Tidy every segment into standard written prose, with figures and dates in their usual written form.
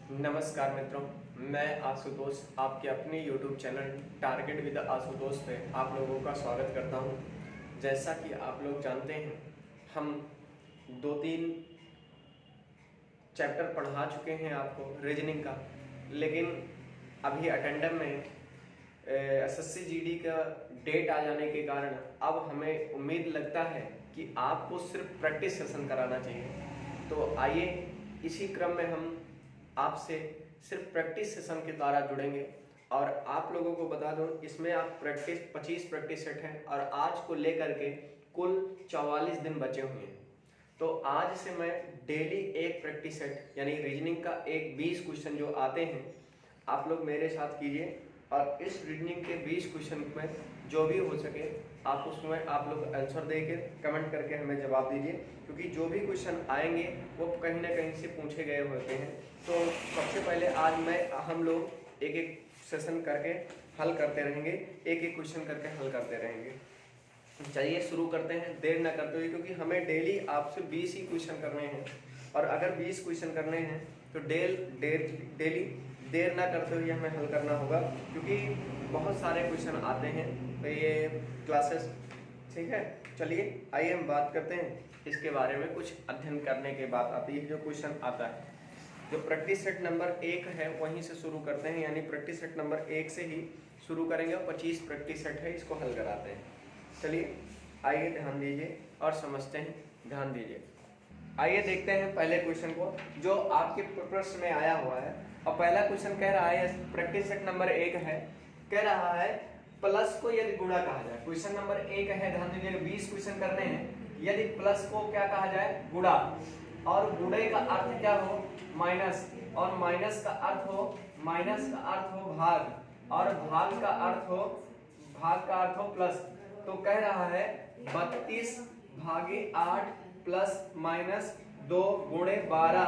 नमस्कार मित्रों, मैं आशुतोष आपके अपने YouTube channel target with Ashutosh पे आप लोगों का स्वागत करता हूं। जैसा कि आप लोग जानते हैं, हम 2-3 चैप्टर पढ़ा चुके हैं आपको रीजनिंग का, लेकिन अभी अटेंडम में एसएससी जीडी का डेट आ जाने के कारण अब हमें उम्मीद लगता है कि आपको सिर्फ प्रैक्टिस सेशन कराना चाहिए। तो आइए इसी क्रम में हम आपसे सिर्फ प्रैक्टिस सेशन के द्वारा जुड़ेंगे और आप लोगों को बता दूं, इसमें आप 25 प्रैक्टिस सेट हैं और आज को लेकर के कुल 44 दिन बचे हुए हैं। तो आज से मैं डेली एक प्रैक्टिस सेट यानी रीजनिंग का एक 20 क्वेश्चन जो आते हैं आप लोग मेरे साथ कीजिए और इस रीजनिंग के 20 क्वेश्चन में जो भी हो सके आप उसमें आप लोग आंसर देके कमेंट करके हमें जवाब दीजिए, क्योंकि जो भी क्वेश्चन आएंगे वो कहीं ना कहीं से पूछे गए होते हैं। तो सबसे पहले आज हम लोग एक एक सेशन करके हल करते रहेंगे, एक एक क्वेश्चन करके हल करते रहेंगे। चलिए शुरू करते हैं देर ना करते हुए, क्योंकि हमें डेली आपसे 20 ही क्वेश्चन करने हैं और अगर 20 क्वेश्चन करने हैं तो डेली देर ना करते हुए हमें हल करना होगा, क्योंकि बहुत सारे क्वेश्चन आते हैं तो ये क्लासेस। ठीक है, चलिए आइए हम बात करते हैं इसके बारे में। कुछ अध्ययन करने के बाद आती है जो क्वेश्चन आता है, जो प्रैक्टिस सेट नंबर 1 है वहीं से शुरू करते हैं, यानी प्रैक्टिस सेट नंबर 1 से ही शुरू करेंगे और 25 प्रैक्टिस सेट है, इसको हल कराते हैं। चलिए आइए ध्यान दीजिए और समझते हैं, ध्यान दीजिए। आइए देखते हैं पहले क्वेश्चन को जो आपके प्रश्न में आया हुआ है। और पहला क्वेश्चन कह रहा है, प्रैक्टिस सेट नंबर 1 है, कह रहा है प्लस को यदि गुणा कहा जाए। क्वेश्चन नंबर 1 है, ध्यान दीजिए 20 क्वेश्चन करने हैं। यदि प्लस को क्या कहा जाए, गुणा, और गुणे का अर्थ क्या हो, माइनस, और माइनस का अर्थ हो भाग, और भाग का अर्थ हो प्लस। तो कह रहा है 32/8 प्लस माइनस 2 गुणे 12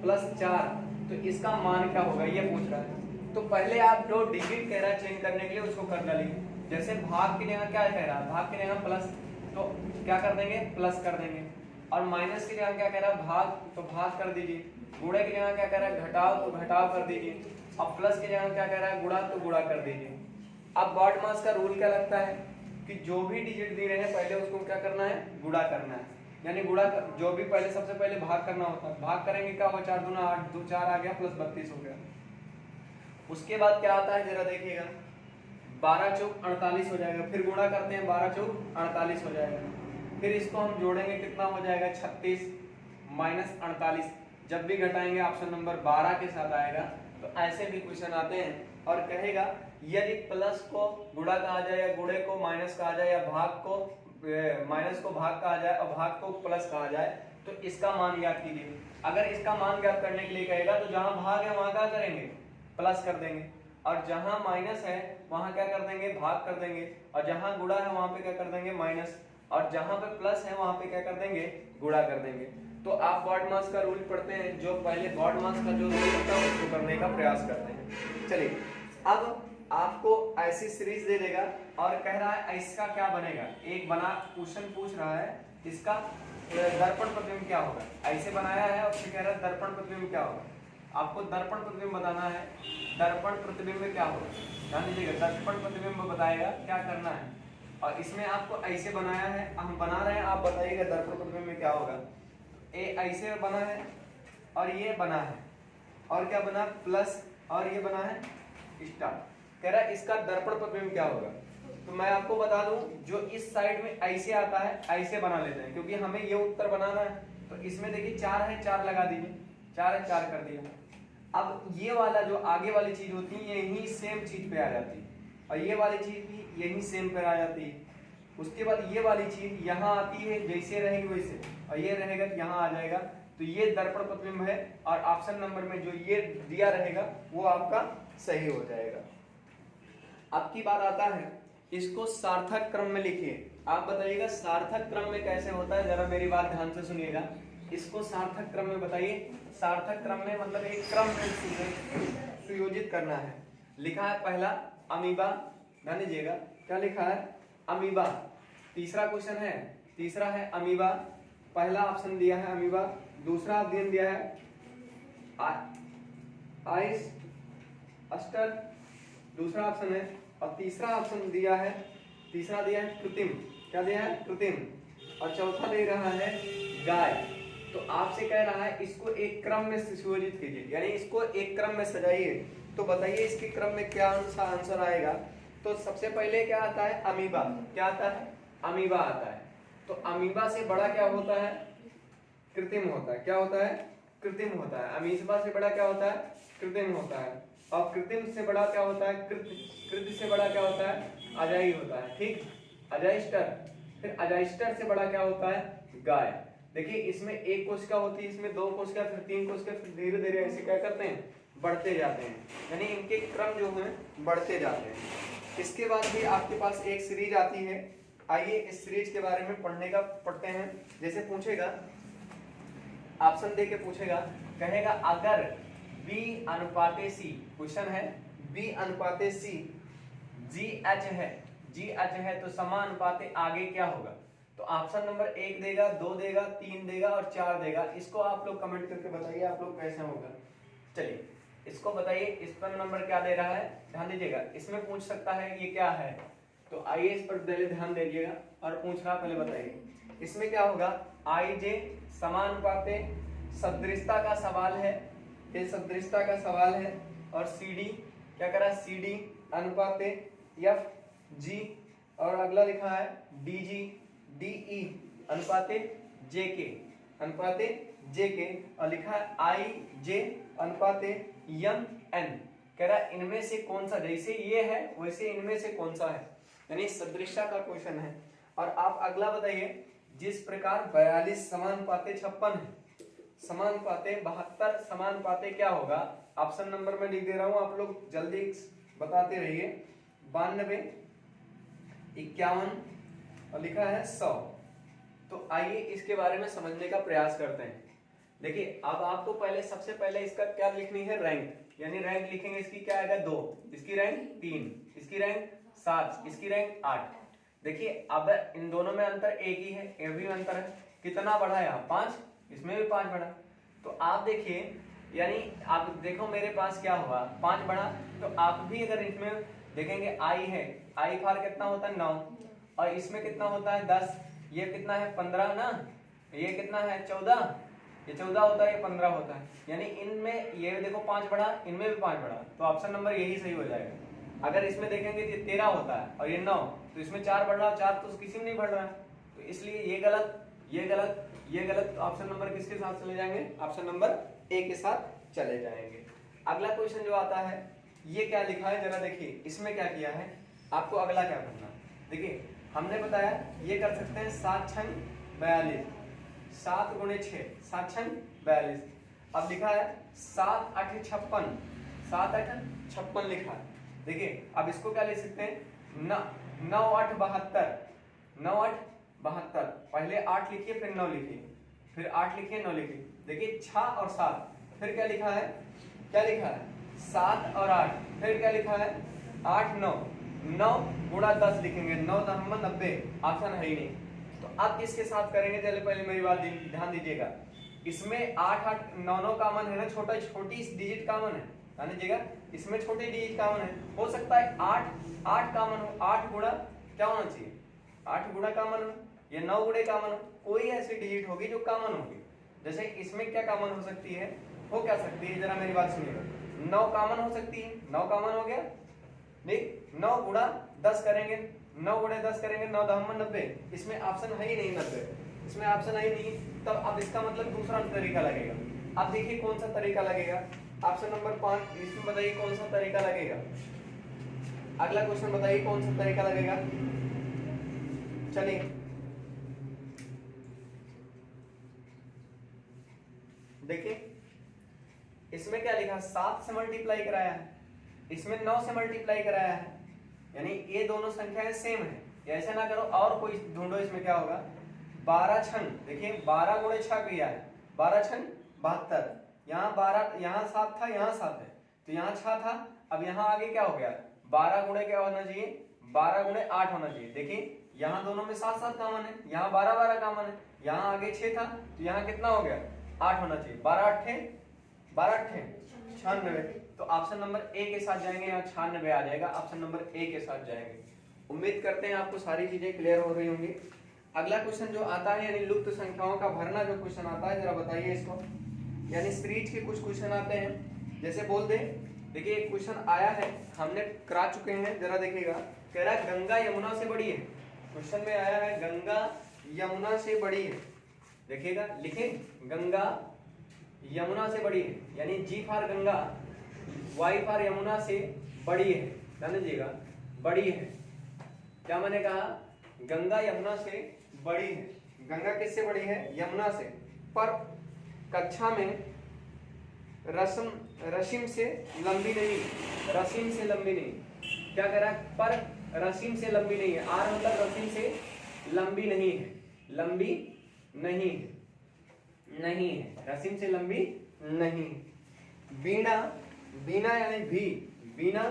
प्लस 4, तो इसका मान क्या होगा ये पूछ रहा है। तो पहले आप जो डिजिट कह रहा है चेंज करने के लिए उसको कर डालिए। जैसे भाग की जगह क्या कह रहा है, भाग की जगह प्लस, तो क्या कर देंगे, प्लस कर देंगे। और माइनस की जगह क्या कह रहा है, भाग, तो भाग कर दीजिए। गुणे की जगह क्या कह रहा है, घटाव, तो घटाव कर दीजिए। और प्लस की जगह क्या कह रहा है, गुणा, तो गुणा कर दीजिए। अब बॉड मास का रूल क्या लगता है कि जो भी डिजिट दे रहे हैं पहले उसको क्या करना है, गुणा करना है। यानी गुणा जो भी पहले सबसे पहले भाग करना होता है, भाग करेंगे क्या होगा, 4 दूना 8, 2 4 आ गया प्लस 32 हो गया। उसके बाद क्या आता है जरा देखिएगा, 12 चौक 48 हो जाएगा। फिर गुणा करते हैं, 12 चौक 48 हो जाएगा। फिर इसको हम जोड़ेंगे, कितना हो जाएगा, 36 माइनस 48। जब भी घटाएंगे ऑप्शन नंबर 12 के साथ आएगा। तो ऐसे भी क्वेश्चन आते हैं और कहेगा यदि प्लस को गुणा कहा जाए या गुणे को माइनस कहा जाए या भाग को माइनस को भाग कहा जाए और भाग को प्लस कहा जाए, तो इसका मान ज्ञात कीजिए। अगर इसका मान ज्ञात करने के लिए कहेगा तो जहां भाग है वहां क्या करेंगे, प्लस कर देंगे, और जहां माइनस है वहां क्या कर देंगे, भाग कर देंगे, और जहां गुणा है वहां पे क्या कर देंगे, माइनस, और जहां पे प्लस है वहां पे क्या कर देंगे, गुणा कर देंगे। तो आप बॉड मास का रूल पढ़ते हैं, जो पहले बॉड मास का जो रूल होता है उसको करने का प्रयास करते हैं। चलिए अब आपको ऐसी सीरीज दे देगा और कह रहा है इसका क्या बनेगा। एक बना क्वेश्चन पूछ रहा है, इसका दर्पण प्रतिबिंब क्या होगा, ऐसे बनाया है और फिर कह रहा है दर्पण प्रतिबिंब क्या होगा। आपको दर्पण प्रतिबिंब बताना है, दर्पण प्रतिबिंब क्या होगा, ध्यान दीजिएगा, दर्पण प्रतिबिंब बताएगा क्या करना है। और इसमें आपको ऐसे बनाया है, हम बना रहे हैं, आप बताइएगा दर्पण प्रतिबिंब क्या होगा। ऐसे बना है और ये बना है, और क्या बना, प्लस, और ये बना है स्टार। कह रहा है इसका दर्पण प्रतिबिंब क्या होगा। तो मैं आपको बता दूं, जो इस साइड में ऐसे आता है ऐसे बना लेते हैं, क्योंकि हमें ये उत्तर बनाना है। तो इसमें देखिए 4 है, 4 लगा दीजिए, 4 है, 4 कर दिया। अब ये वाला जो आगे वाली चीज होती है यही सेम चीज पे आ जाती है, और ये वाली चीज भी यही सेम पे आ जाती है। उसके बाद ये वाली चीज यहाँ आती है, जैसे रहेगी वैसे, और ये रहेगा तो यहाँ आ जाएगा। तो ये दर्पण प्रतिबिंब है, और ऑप्शन नंबर में जो ये दिया रहेगा वो आपका सही हो जाएगा। अब की बात आता है, इसको सार्थक क्रम में लिखिए। आप बताइएगा सार्थक क्रम में कैसे होता है, जरा मेरी बात ध्यान से सुनिएगा। इसको सार्थक क्रम में बताइए। सार्थक क्रम में मतलब एक क्रम में सुयोजित करना है। लिखा है पहला अमीबा, ध्यान दीजिएगा क्या लिखा है, अमीबा। तीसरा क्वेश्चन है, तीसरा है अमीबा, पहला ऑप्शन दिया है अमीबा, दूसरा ऑप्शन दिया है आइस अस्टर दूसरा ऑप्शन है, और तीसरा ऑप्शन दिया है, तीसरा दिया है कृत्रिम। क्या दिया है? कृत्रिम। और चौथा दे रहा है गाय। तो आपसे कह रहा है इसको एक क्रम में सुयोजित कीजिए, यानी इसको एक क्रम में सजाइए। तो बताइए इसके क्रम में क्या आंसर आएगा। तो सबसे पहले क्या आता है? अमीबा। क्या आता है? अमीबा आता है। तो अमीबा से बड़ा क्या होता है? कृत्रिम होता है। क्या होता है? कृत्रिम होता है। अमीबा से बड़ा क्या होता है? कृत्रिम होता है। और कृत्रिम से बड़ा क्या होता है? कृत्रिम से बड़ा क्या होता है? अजाई होता है। ठीक, अजाइस्टर। फिर अजाइस्टर से बड़ा क्या होता है? गाय। देखिए इसमें एक कोशिका होती है, इसमें दो कोशिका, फिर तीन कोशिका, फिर धीरे धीरे ऐसे क्या करते हैं? बढ़ते जाते हैं, यानी इनके क्रम जो है बढ़ते जाते हैं। इसके बाद भी आपके पास एक सीरीज आती है। आइए इस सीरीज के बारे में पढ़ते हैं। जैसे पूछेगा, ऑप्शन दे के पूछेगा, कहेगा अगर B अनुपाते C, क्वेश्चन है B अनुपाते C GH है तो समानुपाते आगे क्या होगा? तो ऑप्शन नंबर 1 देगा, 2 देगा, 3 देगा और 4 देगा। इसको आप लोग कमेंट करके बताइए आप लोग कैसे होगा। चलिए इसको बताइए, इस पर नंबर क्या दे रहा है, ध्यान दीजिएगा। इसमें पूछ सकता है ये क्या है, तो आइए इस पर पहले ध्यान दीजिएगा और पूछ रहा पहले बताइए इसमें क्या होगा। IJ समानुपाते सदृशता का सवाल है, ये सदृशता का सवाल है। और CD क्या करा? CD अनुपाते FG, और अगला लिखा है DG DE अनुपाते JK और लिखा है IJ अनुपाते MN। कह रहा है इनमें से कौन सा, जैसे ये है वैसे इनमें से कौन सा है, यानी सदृशता का क्वेश्चन है। और आप अगला बताइए, जिस प्रकार 42 समानुपाते 56 है, समानुपाते 72 समानुपाते क्या होगा? ऑप्शन नंबर में लिख दे रहा हूं, आप लोग जल्दी बताते रहिए। 92, 51 और लिखा है 100। तो आइए इसके बारे में समझने का प्रयास करते हैं। देखिए अब आपको पहले सबसे पहले इसका क्या लिखनी है? रैंक, यानी रैंक लिखेंगे। इसकी क्या आएगा? 2, इसकी रैंक 3, इसकी रैंक 7, इसकी रैंक 8। देखिए अब इन दोनों में अंतर एक ही है, ये भी अंतर है। कितना बढ़ा यहाँ? 5, इसमें भी 5 बढ़ा। तो आप देखिए, यानी आप देखो मेरे पास क्या हुआ, 5 बढ़ा। तो आप भी अगर इसमें देखेंगे I है, I फार कितना होता है? 9, और इसमें कितना होता है? 10, ये कितना है? 15 ना, ये कितना है? 14, ये 14 होता है, ये 15 होता है। यानी इनमें ये देखो 5 बढ़ा, इनमें भी 5 बढ़ा, तो ऑप्शन नंबर यही सही हो जाएगा। अगर इसमें देखेंगे तो 13 होता है और ये 9, तो इसमें 4 बढ़ रहा है, 4 तो किसी में नहीं बढ़ रहा है, तो इसलिए ये गलत, ये गलत, ये गलत। तो ऑप्शन नंबर किसके साथ चले जाएंगे? ऑप्शन नंबर A के साथ चले जाएंगे। अगला क्वेश्चन जो आता है, ये क्या लिखा है जरा देखिए, इसमें क्या किया है, आपको अगला क्या करना। देखिए हमने बताया ये कर सकते हैं 7 छंग 42, 7 गुणे 6, 7 छंग 42। अब लिखा है 7 8 56, 7 8 56 लिखा है। देखिए अब इसको क्या लिख सकते हैं? 9 8 72, 9 8 72। पहले 8 लिखिए, फिर 9 लिखिए, फिर 8 लिखिए, 9 लिखिए। देखिए 6 और 7, फिर क्या लिखा है? क्या लिखा है? 7 और 8, फिर क्या लिखा है? 8 9, 9 गुणा 10 लिखेंगे, 9 9 90, ऑप्शन है ही नहीं। तो अब किसके साथ करेंगे? चलिए पहले मेरी बात ध्यान दीजिएगा। इसमें 8 8 9 9 कॉमन है ना, छोटी डिजिट कॉमन है, ध्यान दीजिएगा। इसमें छोटी डिजिट कॉमन है, हो सकता है 8 8 कॉमन हो, 8 गुणा क्या होना चाहिए? 8 गुणा कॉमन हो, ये 9 गुणे कॉमन हो, कोई ऐसी डिजिट होगी जो कॉमन होगी। जैसे इसमें क्या कॉमन हो सकती है, हो क्या सकती है, जरा मेरी बात सुनिएगा। 9 कॉमन हो सकती है, 9 कॉमन हो गया, ठीक। 9 गुणा 10 करेंगे, 9 गुणे 10 करेंगे, 9 10 90, इसमें ऑप्शन है ही नहीं 90, इसमें ऑप्शन है ही नहीं। तब अब इसका मतलब दूसरा तरीका लगेगा। अब देखिए कौन सा तरीका लगेगा, ऑप्शन नंबर 5, इसमें बताइए कौन सा तरीका लगेगा। अगला क्वेश्चन बताइए कौन सा तरीका लगेगा। चलिए देखिए इसमें क्या लिखा, 7 से मल्टीप्लाई कराया है, इसमें 9 से मल्टीप्लाई कराया है, यानी ये दोनों संख्याएं सेम है। ऐसा ना करो और कोई ढूंढो, इसमें क्या होगा? 12 छंग, देखिए 12 गुणे 6 किया है, 12 छंग 72, यहाँ 12, यहाँ 7 था, यहाँ 7 है, तो यहाँ 6 था। अब यहाँ आगे क्या हो गया? 12 गुणे क्या होना चाहिए? 12 गुणे 8 होना चाहिए। देखिए यहाँ दोनों में 7 7 कॉमन है, यहाँ 12 12 कॉमन है, यहाँ आगे 6 था, तो यहाँ कितना हो गया? 8 होना चाहिए। 12 8 12 96। तो ऑप्शन नंबर ए के साथ जाएंगे, यहाँ 96 आ जाएगा, ऑप्शन नंबर ए के साथ जाएंगे। उम्मीद करते हैं आपको सारी चीजें क्लियर हो रही होंगी। अगला क्वेश्चन जो आता है यानी लुप्त संख्याओं का भरना जो क्वेश्चन आता है, जरा बताइए इसको। यानी सीरीज के कुछ क्वेश्चन आते हैं, जैसे बोल दे, देखिए एक क्वेश्चन आया है, हमने करा चुके हैं, जरा देखिएगा। कह रहा है गंगा यमुना से बड़ी है। क्वेश्चन में आया है गंगा यमुना से बड़ी है। देखिएगा, लिखे गंगा यमुना से बड़ी है, यानी G for Ganga, Y for Yamuna से बड़ी है। ध्यान दीजिएगा, बड़ी है। क्या मैंने कहा? गंगा यमुना से बड़ी है। गंगा किससे बड़ी है? यमुना से। पर कक्षा में रसीम से लंबी नहीं, रसीम से लंबी नहीं। क्या कह रहा है? पर रसीम से लंबी नहीं है। आर मतलब रसीम से लंबी नहीं है, लंबी नहीं है, नहीं है, रसीम से लंबी नहीं। बीना, बीना यानी भी, बीना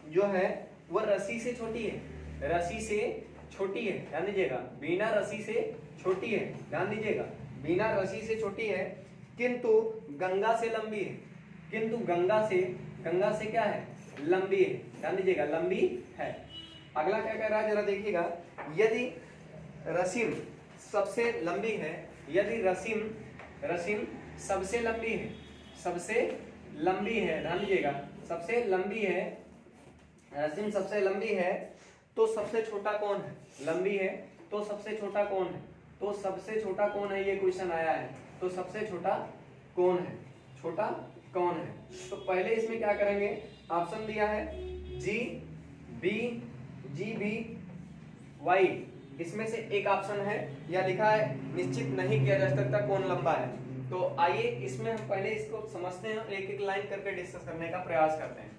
जो है वह रसी से छोटी है, रसी से छोटी है। ध्यान दीजिएगा, बीना रसी से छोटी है। ध्यान दीजिएगा, बीना रसी से छोटी है, किंतु गंगा से लंबी है। किंतु गंगा से क्या है? लंबी है। ध्यान दीजिएगा, लंबी है। अगला क्या कह रहा है, जरा देखिएगा। यदि रसीम सबसे लंबी है, यदि रसीम सबसे लंबी है, सबसे लंबी है, ध्यान दीजिएगा, सबसे लंबी है, रसीम सबसे लंबी है, तो सबसे छोटा कौन है? लंबी है तो सबसे छोटा कौन है? तो सबसे छोटा कौन है? ये क्वेश्चन आया है, तो सबसे छोटा कौन है? छोटा कौन है? तो पहले इसमें क्या करेंगे? ऑप्शन दिया है जी बी वाई, इसमें से एक ऑप्शन है, या लिखा है निश्चित नहीं किया जा सकता कौन लंबा है। तो आइए इसमें हम पहले इसको समझते हैं और एक एक लाइन करके डिस्कस करने का प्रयास करते हैं।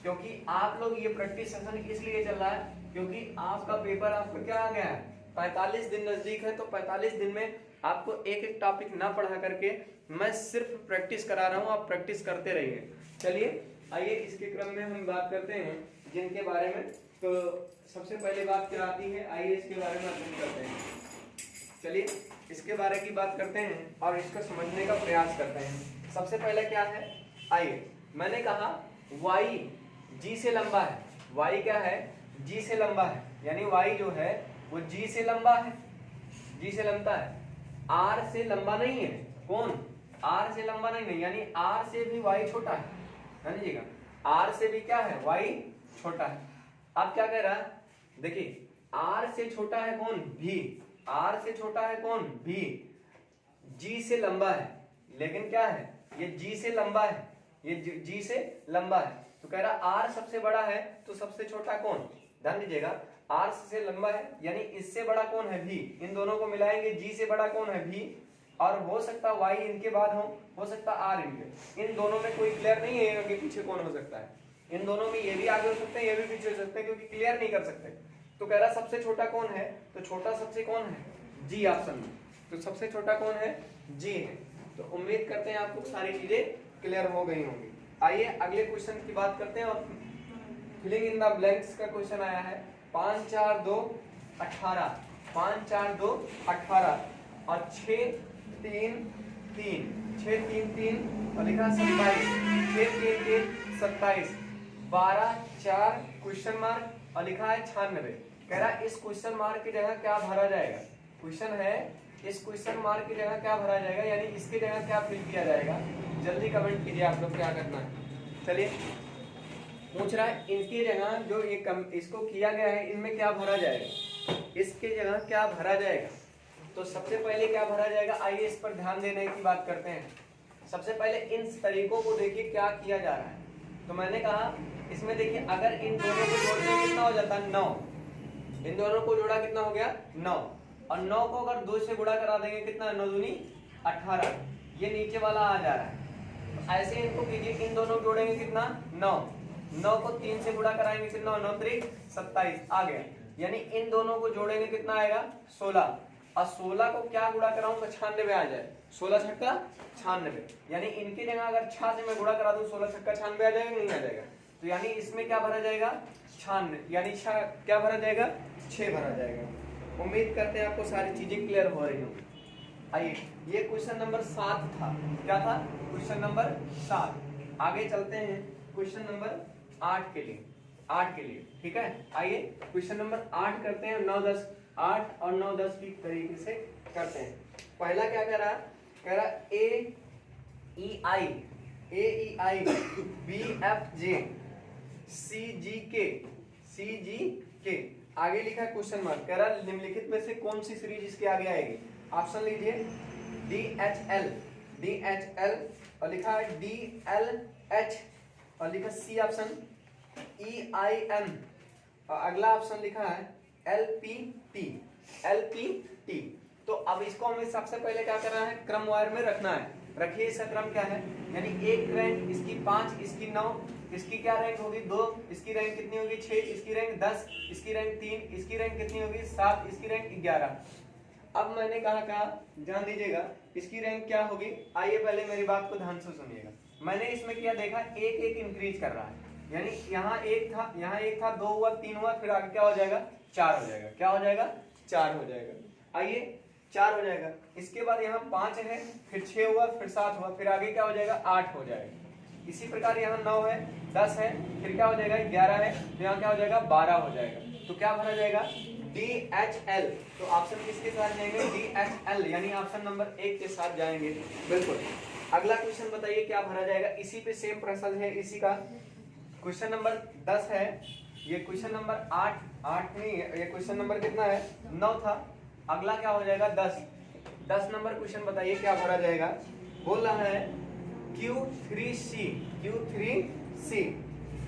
क्योंकि आप लोग ये प्रैक्टिस सेशन इसलिए चल रहा है क्योंकि आपका पेपर आपको क्या आ गया है, 45 दिन नजदीक है। तो 45 दिन में आपको एक एक टॉपिक ना पढ़ा करके मैं सिर्फ प्रैक्टिस करा रहा हूँ, आप प्रैक्टिस करते रहिए। चलिए आइए इसके क्रम में हम बात करते हैं जिनके बारे में। तो सबसे पहले बात क्या आती है, आइए इसके बारे में अध्ययन करते हैं। चलिए इसके बारे की बात करते हैं और इसको समझने का प्रयास करते हैं। सबसे पहले क्या है, आइए, मैंने कहा y g से लंबा है। y क्या है? g से लंबा है, यानी y जो है वो g से लंबा है, g से लंबा है, r से लंबा नहीं है। कौन? r से लंबा नहीं है, यानी r से भी y छोटा है। समझिएगा, r से भी क्या है? y छोटा है। अब क्या कह रहा है? देखिए, r से छोटा है कौन? v। r से छोटा है कौन? v। g से लंबा है, लेकिन क्या है? ये g से लंबा है, ये g से लंबा है। तो कह रहा r सबसे बड़ा है, तो सबसे छोटा कौन? ध्यान दीजिएगा, r से लंबा है, यानी इससे बड़ा कौन है? v। इन दोनों को मिलाएंगे, g से बड़ा कौन है? v। और हो सकता y इनके बाद हो सकता r इनके। इन दोनों में कोई क्लियर नहीं है कि पीछे कौन हो सकता है। इन दोनों में ये भी आगे हो सकते हैं, ये भी पीछे हो सकते हैं, क्योंकि क्लियर नहीं कर सकते। तो कह रहा सबसे छोटा कौन है? तो छोटा सबसे कौन है? g ऑप्शन में। तो सबसे छोटा कौन है? g है। तो उम्मीद करते हैं आपको सारी चीजें क्लियर हो गई होंगी। आइए अगले क्वेश्चन की बात करते हैं। और फिलिंग इन द ब्लैंक्स का क्वेश्चन आया है। 5 4 2 18, 5 4 2 18 और 6 3 3, 6 3 3 और लिखा 27, 6 3 3 27, 12 4 क्वेश्चन मार्क और लिखा है 96। कह रहा है इस क्वेश्चन मार्क की जगह क्या भरा जाएगा? क्वेश्चन है इस क्वेश्चन मार्क की जगह क्या भरा जाएगा, यानी इसकी जगह क्या फिल किया जाएगा? जल्दी कमेंट कीजिए आप लोग, क्या करना है। चलिए, पूछ रहा है इनकी जगह जो ये इसको किया गया है, इनमें क्या भरा जाएगा? इसके जगह क्या भरा जाएगा? तो सबसे पहले क्या भरा जाएगा, आइए इस पर ध्यान देने की बात करते हैं। सबसे पहले इन तरीकों को देखिए क्या किया जा रहा है। तो मैंने कहा इसमें देखिए, अगर इन दोनों को जोड़ने कितना हो जाता है? 9। इन दोनों को जोड़ा कितना हो गया? 9। और 9 को अगर 2 से गुणा करा देंगे कितना? 9 दूनी 18। ये नीचे वाला आ जा रहा है। तो ऐसे इनको कीजिए, इन दोनों को जोड़ेंगे कितना? 9। 9 को 3 से गुणा कराएंगे कितना? 9 3 27 आ गया। यानी इन दोनों को जोड़ेंगे कितना आएगा? 16। और 16 को क्या गुणा कराऊं तो 96 आ जाए। 16 छक्का 96, यानी इनकी जगह अगर 6 से मैं गुणा करा दूं 16 छक्का 96 आ जाएगा, नहीं आ जाएगा? तो यानी इसमें क्या भरा जाएगा? 96, यानी क्या भरा जाएगा? 6 भरा जाएगा। उम्मीद करते हैं आपको सारी चीजें क्लियर हो रही होंगी। आइए, ये क्वेश्चन नंबर 7 था। क्या था? Question number 7। आगे चलते हैं क्वेश्चन नंबर 8 के लिए। 8 के लिए, ठीक है। आइए क्वेश्चन नंबर 8 करते हैं। 9 10 8 और 9 10 की तरीके से करते हैं। पहला क्या कह रहा है? कह रहा ए ई आई बी एफ जे सी जी के आगे लिखा है क्वेश्चन मार्क। कह रहा है निम्नलिखित में से कौन सी सीरीज इसके आगे आएगी? ऑप्शन लीजिए डी एच एल और लिखा है डी एल एच और लिखा C option E I N और अगला ऑप्शन लिखा है एल पी टी। तो अब इसको हमें सबसे पहले क्या करना है? क्रमवार में रखना है। रखिए, इसका क्रम क्या है? यानी एक रैंक इसकी 5, इसकी 9, इसकी क्या रैंक होगी? 2, इसकी रैंक कितनी होगी? 6, इसकी रैंक 10, इसकी रैंक 3, इसकी रैंक कितनी होगी? 7, इसकी रैंक 11। अब मैंने कहा ध्यान दीजिएगा, इसकी रैंक क्या होगी? आइए पहले मेरी बात को ध्यान से सुनिएगा। मैंने इसमें क्या देखा? एक एक इंक्रीज कर रहा है। यानी यहाँ एक था, 2 हुआ, 3 हुआ, फिर आगे क्या हो जाएगा? 4 हो जाएगा। क्या हो जाएगा? 4 हो जाएगा। आइए 4 हो जाएगा। इसके बाद यहाँ 5 है, फिर 6 हुआ, फिर 7 हुआ, फिर आगे क्या हो जाएगा? 8 हो जाएगा। इसी प्रकार यहाँ 9 है, 10 है, फिर क्या हो जाएगा? 11 है, तो यहाँ क्या हो जाएगा? 12 हो जाएगा। तो क्या भरा जाएगा? DHL। तो ऑप्शन किसके साथ जाएंगे? DHL, यानी ऑप्शन नंबर 1 के साथ जाएंगे। बिल्कुल। अगला क्वेश्चन बताइए क्या भरा जाएगा? इसी पे सेम प्रश्न है, इसी का क्वेश्चन नंबर 10 है। ये क्वेश्चन नंबर 8 नहीं है, ये क्वेश्चन नंबर कितना है? 9 था। अगला क्या हो जाएगा? 10 नंबर क्वेश्चन बताइए क्या भरा जाएगा? बोल रहा है Q3C।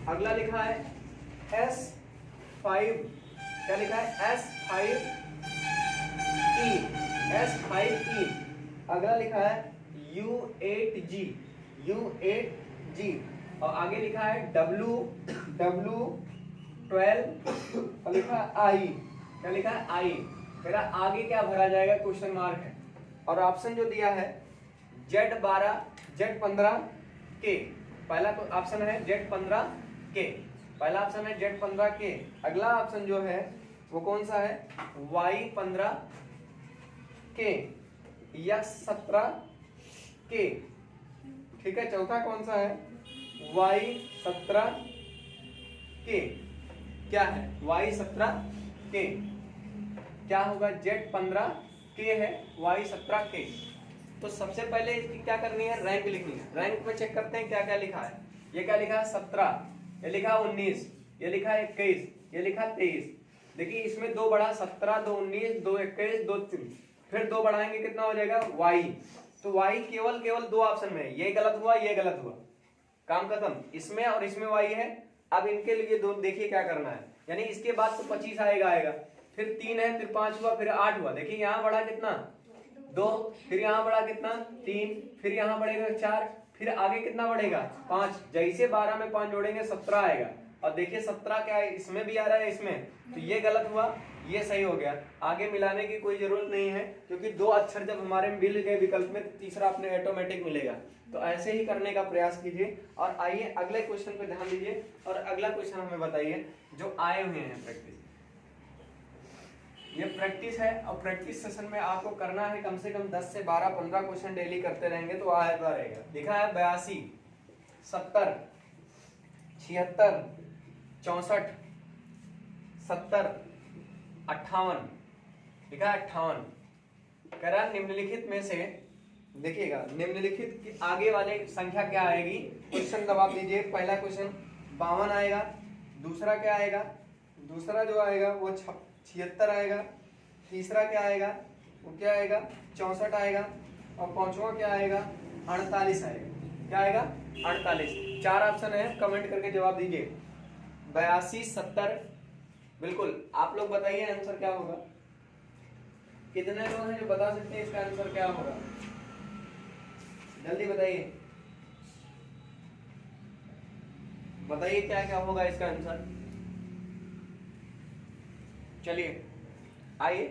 अगला लिखा है S5, क्या लिखा है? S5E। अगला लिखा है U8G और आगे लिखा है W12 और लिखा है I। क्या लिखा है? I। मेरा आगे क्या भरा जाएगा? क्वेश्चन मार्क है। और ऑप्शन जो दिया है Z12 Z15 के, पहला ऑप्शन है Z15 के, पहला ऑप्शन है Z15 के। अगला ऑप्शन जो है वो कौन सा है? Y15 के, X17 के, ठीक है। चौथा कौन सा है? Y17 के। क्या है? Y17 के। क्या होगा? Z15 के है, Y17 के। तो सबसे पहले इसकी क्या करनी है? रैंक लिखनी है। रैंक में चेक करते हैं क्या क्या लिखा है। ये क्या लिखा है? 17, ये लिखा 19, ये लिखा 21, ये लिखा 23। देखिए इसमें 2 बढ़ा 17, 2 19, 2 21, 2 3, फिर 2 बढ़ाएंगे कितना हो जाएगा? Y। तो Y केवल 2 ऑप्शन में है। ये गलत हुआ, ये गलत हुआ, काम खत्म। इसमें और इसमें Y है। अब इनके लिए दो देखिए क्या करना है। यानी इसके बाद तो 25 आएगा, फिर 3 है, फिर 5 हुआ, फिर 8 हुआ। देखिए यहाँ बढ़ा कितना? 2, फिर यहाँ बढ़ा कितना? 3, फिर यहाँ बढ़ेगा 4, फिर आगे कितना बढ़ेगा? 5। जैसे 12 में 5 जोड़ेंगे 17 आएगा। और देखिए 17 क्या है? इसमें भी आ रहा है, इसमें। तो ये गलत हुआ, ये सही हो गया। आगे मिलाने की कोई जरूरत नहीं है, क्योंकि 2 अक्षर जब हमारे मिल गए विकल्प में, तीसरा अपने ऑटोमेटिक मिलेगा। तो ऐसे ही करने का प्रयास कीजिए। और आइए अगले क्वेश्चन पे ध्यान दीजिए। और अगला क्वेश्चन हमें बताइए जो आए हुए हैं प्रैक्टिस। ये प्रैक्टिस है और प्रैक्टिस सेशन में आपको करना है कम से कम 10 से 12 15 क्वेश्चन डेली करते रहेंगे तो आएगा रहेगा। लिखा है 82 70 76 64 70 58। लिखा है 58। कह रहा है निम्नलिखित में से, देखिएगा निम्नलिखित की आगे वाले संख्या क्या आएगी? क्वेश्चन जवाब दीजिए। पहला क्वेश्चन 52 आएगा। दूसरा क्या आएगा? दूसरा जो आएगा वो 76 आएगा। तीसरा क्या आएगा? वो क्या आएगा? 64 आएगा। और पांचवा क्या आएगा? 48 आएगा। क्या आएगा? 48। 4 ऑप्शन है, कमेंट करके जवाब दीजिए। 82 70। बिल्कुल, आप लोग बताइए आंसर क्या होगा। कितने लोग हैं जो बता सकते हैं इसका आंसर क्या होगा? जल्दी बताइए, बताइए क्या क्या होगा इसका आंसर। चलिए आइए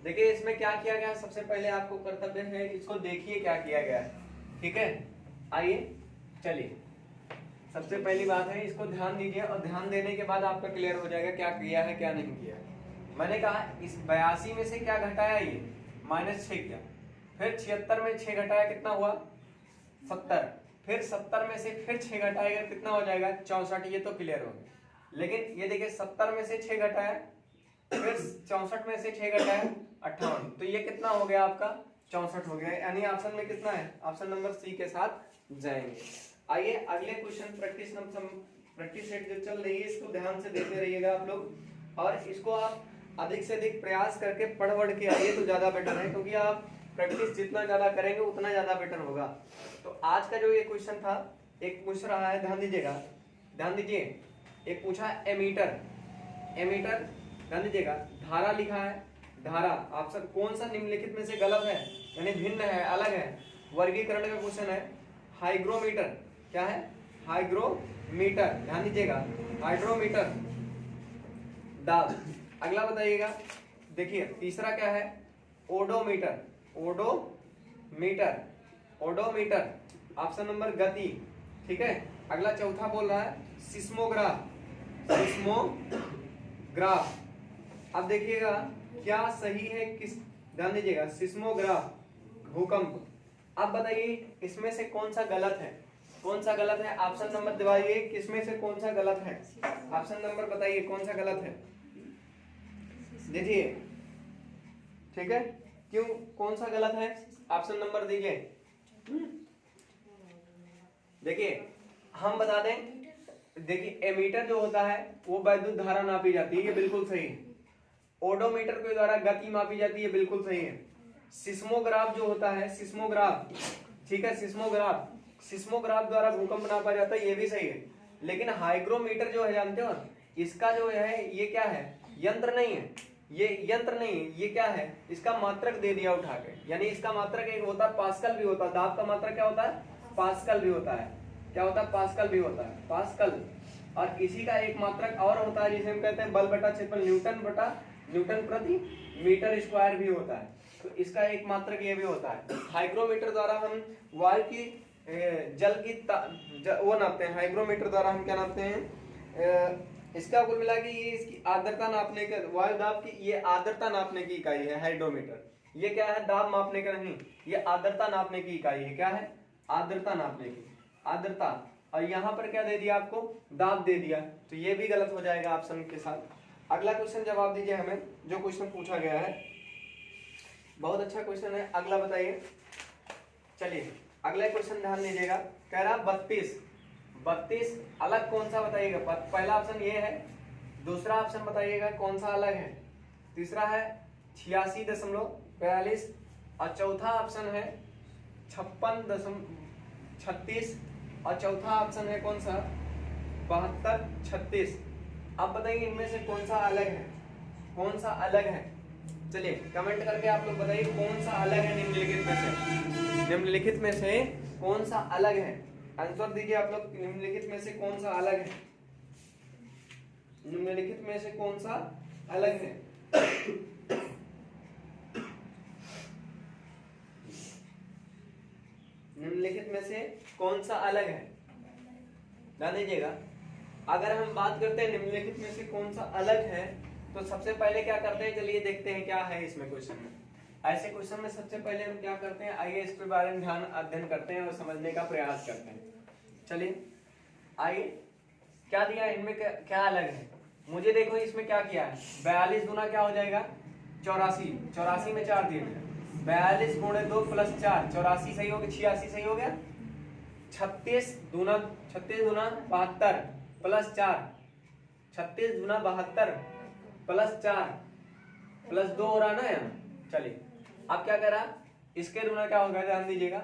देखिए इसमें क्या किया गया। सबसे पहले आपको कर्तव्य है, इसको देखिए क्या किया गया है, ठीक है। आइए चलिए, सबसे पहली बात है इसको ध्यान दीजिए और ध्यान देने के बाद आपका क्लियर हो जाएगा क्या किया है क्या नहीं किया है। मैंने कहा इस 82 में से क्या घटाया? ये -6 किया। फिर 76 में 6 घटाया कितना हुआ 70, फिर 70 में से फिर 6 घटाएगा कितना हो जाएगा 64, ये तो क्लियर हो गया। लेकिन ये देखिए 70 में से 6 घटाया, फिर 64 में से 6 घटाया 58, तो ये कितना हो गया आपका 64 हो गया, यानी ऑप्शन में कितना है, ऑप्शन नंबर सी के साथ जाएंगे। आइए अगले क्वेश्चन प्रैक्टिस सेट जो चल रही है इसको ध्यान से देखते रहिएगा आप लोग, और इसको आप अधिक से अधिक प्रयास करके पढ़ के आइए तो ज्यादा बेटर है, क्योंकि आप प्रैक्टिस जितना ज्यादा करेंगे उतना ज्यादा बेटर होगा। तो आज का जो ये क्वेश्चन था, एक पूछ रहा है, ध्यान दीजिएगा, ध्यान दीजिए, एक पूछा एमीटर, एमीटर ध्यान दीजिएगा, धारा लिखा है, धारा ऑप्शन कौन सा निम्नलिखित में से गलत है, यानी भिन्न है, अलग है, वर्गीकरण का क्वेश्चन है। हाइग्रोमीटर क्या है, हाइग्रोमीटर, ध्यान दीजिएगा, हाइड्रोमीटर दाब। अगला बताइएगा, देखिए तीसरा क्या है, odometer, odometer, odometer option number गति, ठीक है। अगला चौथा बोल रहा है सिस्मोग्राफ, सिस्मोग्राफ। अब देखिएगा क्या सही है, किस, ध्यान दीजिएगा, सिस्मोग्राफ भूकंप। अब बताइए इसमें से कौन सा गलत है, कौन सा गलत है, ऑप्शन नंबर दबाइए, किसमें से कौन सा गलत है, ऑप्शन नंबर बताइए कौन सा गलत है, देखिए, ठीक है, क्यों कौन सा गलत है, ऑप्शन नंबर दीजिए। देखिए हम बता दें, देखिए एमीटर जो होता है वो वैद्युत धारा नापी जाती है, ये बिल्कुल सही है। ओडोमीटर के द्वारा गति मापी जाती है, बिल्कुल सही है। सिस्मोग्राफ जो होता है, सिस्मोग्राफ, ठीक है, सिस्मोग्राफ, सिस्मोग्राफ द्वारा भूकंप नापा जाता है, ये भी सही है। लेकिन हाइग्रोमीटर जो है, जानते हो इसका जो है ये क्या है, यंत्र नहीं है, ये यंत्र नहीं है, ये क्या है, इसका मात्रक दे दिया उठा के, यानी इसका मात्रक एक होता है पास्कल भी होता है, दाब का मात्रक क्या होता है, पास्कल भी होता है, क्या होता है, पास्कल भी होता है, पास्कल। और इसी का एक मात्रक और होता है जिसे हम कहते हैं बल बटा क्षेत्रफल, न्यूटन प्रति मीटर स्क्वायर भी होता है, तो इसका एक मात्रक ये भी होता है। हाइग्रोमीटर द्वारा हम वायु की जल की वो नापते हैं, हाइग्रोमीटर द्वारा हम क्या नापते हैं, इसका कुल मिला के ये इसकी आर्द्रता नापने का, वायु दाब की ये आर्द्रता नापने की इकाई है हाइड्रोमीटर। ये क्या है, दाब मापने का नहीं, ये आर्द्रता नापने की इकाई है, क्या है, आर्द्रता नापने की, आर्द्रता। और यहाँ पर क्या दे दिया आपको, दाब दे दिया, तो ये भी गलत हो जाएगा ऑप्शन के साथ। अगला क्वेश्चन जवाब दीजिए हमें, जो क्वेश्चन पूछा गया है, बहुत अच्छा क्वेश्चन है। अगला बताइए, चलिए अगला क्वेश्चन ध्यान दीजिएगा, कह रहा 32 अलग कौन सा बताइएगा, पहला ऑप्शन ये है, दूसरा ऑप्शन बताइएगा कौन सा अलग है, तीसरा है 86.42 और चौथा ऑप्शन है 56.36 और चौथा ऑप्शन है कौन सा 72.36। अब बताइए इनमें से कौन सा अलग है, कौन सा अलग है, चलिए कमेंट करके आप लोग बताइए कौन सा अलग है निम्नलिखित में से, निम्नलिखित में से कौन सा अलग है, आंसर दीजिए आप लोग, निम्नलिखित में से कौन सा अलग है, निम्नलिखित में से कौन सा अलग है, निम्नलिखित में से कौन सा अलग है, ध्यान दीजिएगा। अगर हम बात करते हैं निम्नलिखित में से कौन सा अलग है, तो सबसे पहले क्या करते हैं, चलिए देखते हैं क्या है इसमें क्वेश्चन में। ऐसे क्वेश्चन में सबसे पहले हम क्या करते हैं, आइए इसके बारे में ध्यान अध्ययन करते हैं और समझने का प्रयास करते हैं। चलिए आइए, क्या दिया है इनमें, क्या अलग है, मुझे देखो इसमें क्या किया है, 42 गुना क्या हो जाएगा 84, 84 में 4 दिए, 42 गुणे 2 प्लस 4, 84 सही हो गया, 86 सही हो गया, 36 गुना 72 प्लस 4, 36 गुना 72 प्लस 4 प्लस 2 हो रहा ना यहाँ। चलिए अब क्या करा, इसके गुना क्या होगा, ध्यान दीजिएगा,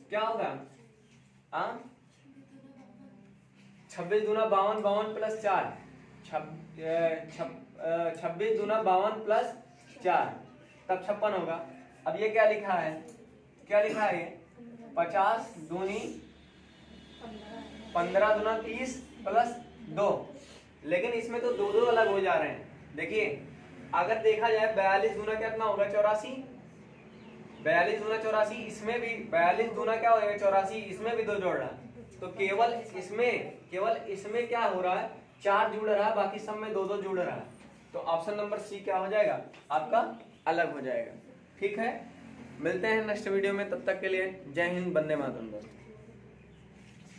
क्या होगा, 26 गुना 52 प्लस 4, 26 गुना 52 प्लस 4 तब 56 होगा। अब ये क्या लिखा है, क्या लिखा है, ये 50 दूनी 15 दूना 30 प्लस 2, लेकिन इसमें तो दो अलग हो जा रहे हैं। देखिए अगर देखा जाए 42 गुना कितना होगा 84, 42 गुना 84, इसमें भी 42 गुना क्या होगा 84, इसमें भी 2 जोड़ रहा है, तो केवल इसमें क्या हो रहा है, 4 जुड़ रहा है, बाकी सब में 2 जुड़ रहा है, तो ऑप्शन नंबर सी क्या हो जाएगा आपका, अलग हो जाएगा। ठीक है, मिलते हैं नेक्स्ट वीडियो में, तब तक के लिए जय हिंद, वंदे मातरम।